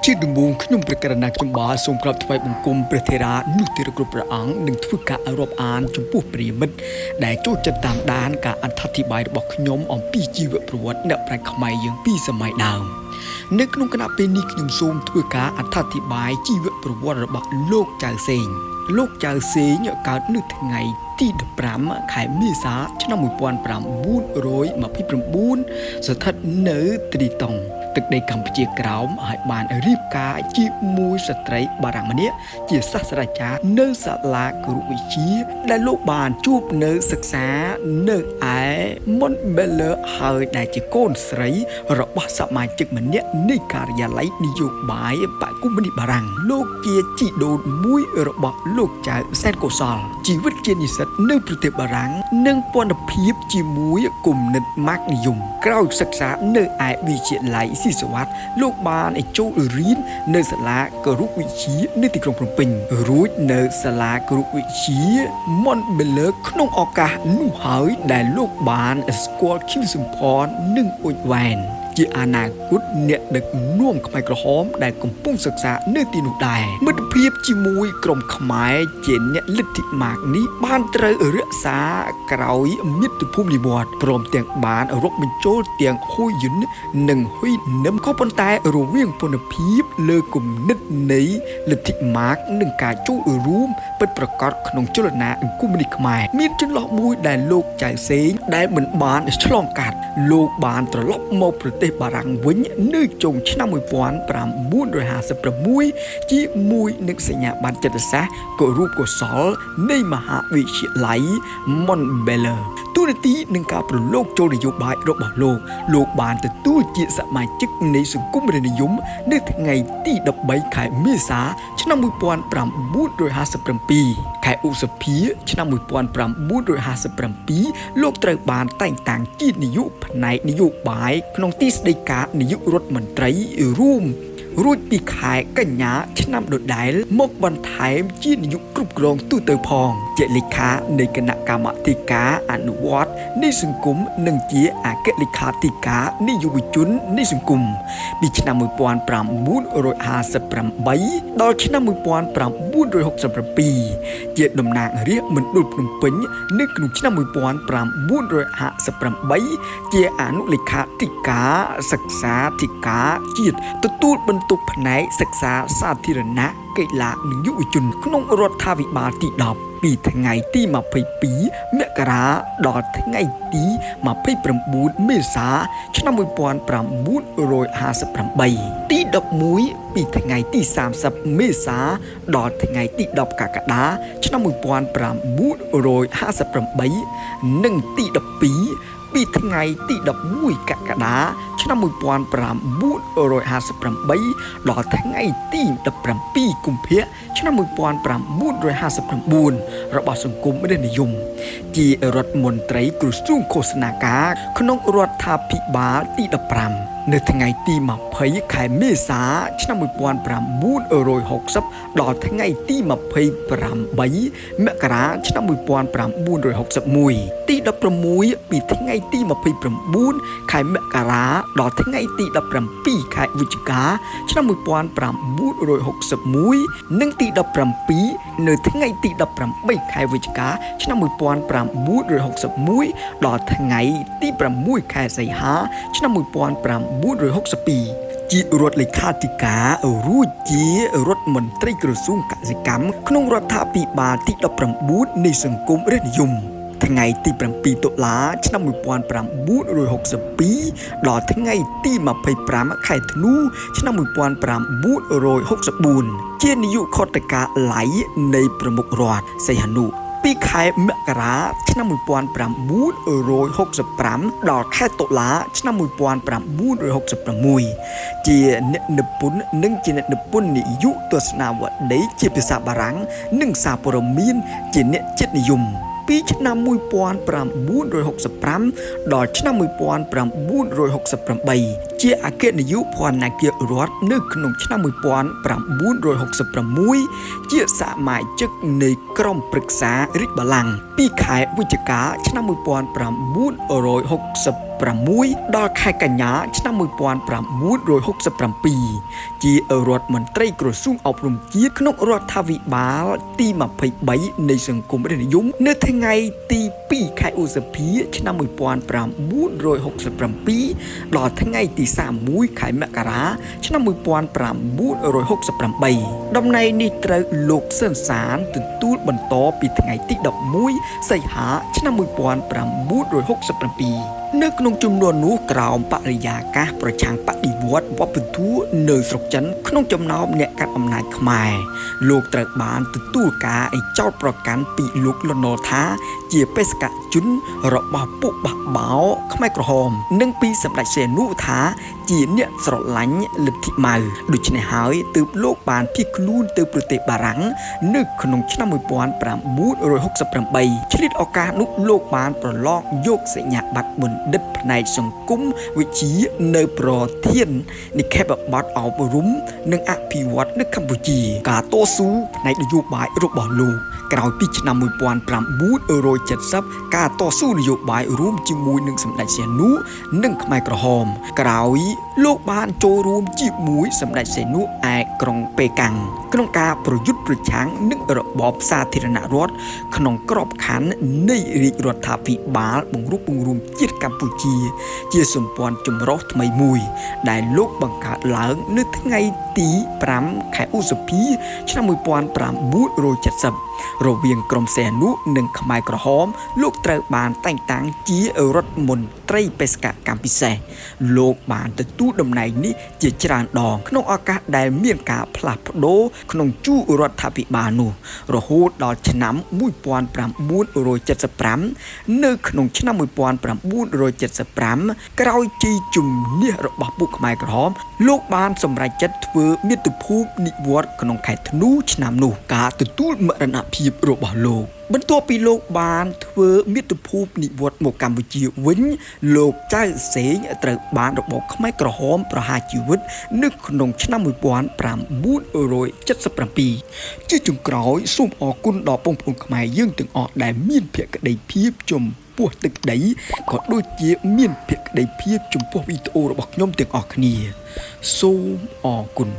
ជាដំបូងខ្ញុំប្រកាសណាខ្ញុំបាទសូមក្រាបថ្វាយបង្គំព្រះថេរានុទានគ្រប់ព្រះអង្គនិងធ្វើការរាប់អានចំពោះព្រាមិត្តដែលចូលចិត្តតាមដានការអត្ថាធិប្បាយរបស់ខ្ញុំអំពីជីវប្រវត្តិអ្នកប្រាជ្ញខ្មែរយើងពីសម័យដើមនៅក្នុងគណៈពេលនេះខ្ញុំសូមធ្វើការអត្ថាធិប្បាយជីវប្រវត្តិរបស់លោកចៅសេងលោកចៅសេងកើតនៅថ្ងៃទី15ខែមេសាឆ្នាំ1929ស្ថិតនៅត្រីតុងទឹកដីកម្ពុជាក្រោមហើយបានរៀបការជាមួយស្ត្រីបារាំងម្នាក់ជាសាស្ត្រាចារ្យនៅសាលាគរុវិទ្យាដែលលោកបានជួបនៅសិក្សានៅឯ Montbellier ហើយដែលជាកូនស្រីរបស់សមាជិកម្នាក់នៃការិយាល័យនយោបាយបកុម្មុយនីសបារាំងលោកជាជីដូនមួយរបស់លោកចៅសែនកុសលជីវិតជានិស្សិតនៅប្រទេសបារាំងនិងពន្ធភាពជាមួយគំនិតម៉ាក់និយមក្រោយសិក្សានៅឯវិទ្យាល័យស៊ីសវត្តលោកបានចូលរៀននៅសាលាគរុវិទ្យានៅទីក្រុងភ្នំពេញរួចនៅសាលាគរុវិទ្យា Montbellier ក្នុងឱកាសនោះហើយដែលលោកបានស្គាល់ខៀវសំផននិងអ៊ុចវ៉ែនជាអនាគតអ្នកដឹកនាំខ្មែរក្រហមដែលកំពុងសិក្សានៅទីនោះដែរមិត្តភាពជាមួយក្រុមខ្មែរជាអ្នកលទ្ធិម៉ាកនេះបានត្រូវរក្សាក្រោយមាតុភូមិនិវត្តន៍ព្រមទាំងបានរកបញ្ចូលទាំងហ៊ុយយិននិងហ៊ុយនឹមក៏ប៉ុន្តែរវាងពន្ធភាពលើគំនិតនៃលទ្ធិម៉ាកនិងការចូលរួមពិតប្រាកដក្នុងចលនាអង្គមនីខ្មែរមានចន្លោះមួយដែលលោកចៅសេងដែលមិនបានឆ្លងកាត់លោកបានត្រឡប់មកប្រទេសបារាំងវិញនៅចុងឆ្នាំ1956ជាមួយនឹងសញ្ញាបត្រចិត្តសាស្ត្រគរុកុសលនៃមហាវិទ្យាល័យ Montbellier ទូនាទីនឹងការប្រឡូកចូលនយោបាយរបស់លោកបានទទួលជាសមាជិកនៃសង្គមរាស្ត្រនិយមនៅថ្ងៃទី13ខែមេសាឆ្នាំ1957ខែឧសភាឆ្នាំ1957លោកត្រូវបានតែងតាំងជានាយកផ្នែកនយោបាយក្នុងទីស្តីការនាយករដ្ឋមន្ត្រីរួមរួចពីខែកញ្ញាឆ្នាំដដែលមកបន្ថែមជានាយកគ្រប់គ្រងទូទៅផងជាលេខានៃគណៈកម្មាធិការអនុវត្តនៃសង្គមនិងជាអគ្គលេខាធិការនៃយុវជននៃសង្គមពីឆ្នាំ1958ដល់ឆ្នាំ1967ជាតំណាងរាស្ត្រមណ្ឌលភ្នំពេញនៅក្នុងឆ្នាំ1958ជាអនុលេខាធិការសិក្សាធិការជាតិទទួលបន្ទុកផ្នែកសិក្សាសាធារណៈកីឡានិងយុវជនក្នុងរដ្ឋាភិបាលទី10ពីថ្ងៃទី22មករាដល់ថ្ងៃទី29មេសាឆ្នាំ1958ទី11ពីថ្ងៃទី30មេសាដល់ថ្ងៃទី10កក្កដាឆ្នាំ1958និងទី12ពីថ្ងៃទី11កក្កដាឆ្នាំ1958ដល់ថ្ងៃទី17កុម្ភៈឆ្នាំ1959របស់សង្គមរាស្ត្រនិយមជារដ្ឋមន្ត្រីក្រសួងឃោសនាការក្នុងរដ្ឋាភិបាលទី15នៅថ្ងៃទី20ខែមេសាឆ្នាំ1960ដល់ថ្ងៃទី28មករាឆ្នាំ1961ទី16ពីថ្ងៃទី29ខែមករាដល់ថ្ងៃទី17ខែវិច្ឆិកាឆ្នាំ1961និងទី17នៅថ្ងៃទី18ខែវិច្ឆិកាឆ្នាំ1961ដល់ថ្ងៃទី6ខែសីហាឆ្នាំ1962ជារដ្ឋលេខាធិការរួចជារដ្ឋមន្ត្រីក្រសួងកសិកម្មក្នុងរដ្ឋាភិបាលទី19នៃសង្គមរាស្ត្រនិយមថ្ងៃទី7តុលាឆ្នាំ1962ដល់ថ្ងៃទី25ខែធ្នូឆ្នាំ1964ជានាយកខុទ្ទកាល័យនៃប្រមុខរដ្ឋសីហនុពីខែមករាឆ្នាំ1965ដល់ខែតុលាឆ្នាំ1966ជាអ្នកនិពន្ធនិងជាអ្នកនិពន្ធនិយុទស្សនាវដ្តីជាភាសាបារាំងនិងសារព័ត៌មានជាអ្នកចិត្តនិយមពីឆ្នាំ1965ដល់ឆ្នាំ1968ជាអគ្គនាយកភណ្ឌនាគាររដ្ឋនៅក្នុងឆ្នាំ1966ជាសមាជិកនៃក្រុមប្រឹក្សារាជបល្ល័ង្កពីខែវិច្ឆិកាឆ្នាំ1967 ដល់ខែកញ្ញាឆ្នាំ1967ជារដ្ឋមន្ត្រីក្រសួងអប់រំជាតិក្នុងរដ្ឋាភិបាលទី23នៃសង្គមរាស្ត្រនិយមនៅថ្ងៃទី2ខែឧសភាឆ្នាំ1967ដល់ថ្ងៃទី31ខែមករាឆ្នាំ1968តំណែងនេះត្រូវលោកសឿនសានទទួលបន្តពីថ្ងៃទី11សីហាឆ្នាំ1967នៅក្នុងចំនួននោះក្រោមបរិយាកាសប្រឆាំងបដិវត្តវប្បធម៌នៅស្រុកចិនក្នុងចំណោមអ្នកកាន់អំណាចខ្មែរលោកត្រូវបានទទួលការចោទប្រកាន់ពីលោកលន់នល់ថាជាបេសកជនរបស់ពួកបះបោខ្មែរក្រហមនិងពីសម្ដេចសីហនុថាជាអ្នកស្រឡាញ់លទ្ធិម៉ៅដូច្នេះហើយទើបលោកបានភៀសខ្លួនទៅប្រទេសបារាំងនៅក្នុងឆ្នាំ1968ឆ្លៀតឱកាសនោះលោកបានប្រឡងយកសញ្ញាបត្របណ្ឌិតផ្នែកសង្គមវិទ្យានៅប្រធាននិក្ខេបបត្រអប់រំនិងអភិវឌ្ឍនៅកម្ពុជាការតស៊ូផ្នែកនយោបាយរបស់លោកក្រោយពីឆ្នាំ1970ការតស៊ូនយោបាយរួមជាមួយនឹងសម្ដេចសីហនុនិងខ្មែរក្រហមក្រោយលោកបានចូលរួមជាមួយសម្ដេចសីហនុឯក្រុងប៉េកាំងក្នុងការប្រយុទ្ធប្រឆាំងនឹងរបបសាធារណរដ្ឋក្នុងក្របខ័ណ្ឌនៃរាជរដ្ឋាភិបាលបង្រួបបង្រួមជាតិកម្ពុជាជាសម្ព័ន្ធចម្រុះថ្មីមួយដែលលោកបង្កើតឡើងនៅថ្ងៃទី5ខែឧសភាឆ្នាំ1970រវាងក្រុមសីហនុនិងខ្មែរក្រហមលោកត្រូវបានតែងតាំងជារដ្ឋមន្ត្រីបេសកកម្មពិសេសលោកបានទទួលតំណែងនេះជាច្រើនដងក្នុងឱកាសដែលមានការផ្លាស់ប្ដូរក្នុងជួររដ្ឋាភិបាលនោះរហូតដល់ឆ្នាំ1975នៅក្នុងឆ្នាំ1975ក្រោយជ័យជំនះរបស់ពួកខ្មែរក្រហមលោកបានសម្រេចចិត្តធ្វើមាតុភូមិនិវត្តន៍ក្នុងខែធ្នូឆ្នាំនោះការទទួលមរណភាពរបស់លោកបន្ទាប់ពីលោកបានធ្វើមាតុភូមិនិវត្តន៍មកកម្ពុជាវិញលោកចៅសេងត្រូវបានរបបខ្មែរក្រហមប្រហារជីវិតនៅក្នុងឆ្នាំ1977ជាចុងក្រោយសូមអរគុណដល់បងប្អូនខ្មែរយើងទាំងអស់ដែលមានភក្ដីភាពចំពោះទឹកដីក៏ដូចជាមានភក្ដីភាពចំពោះវីដេអូរបស់ខ្ញុំទាំងអស់គ្នាសូមអរគុណ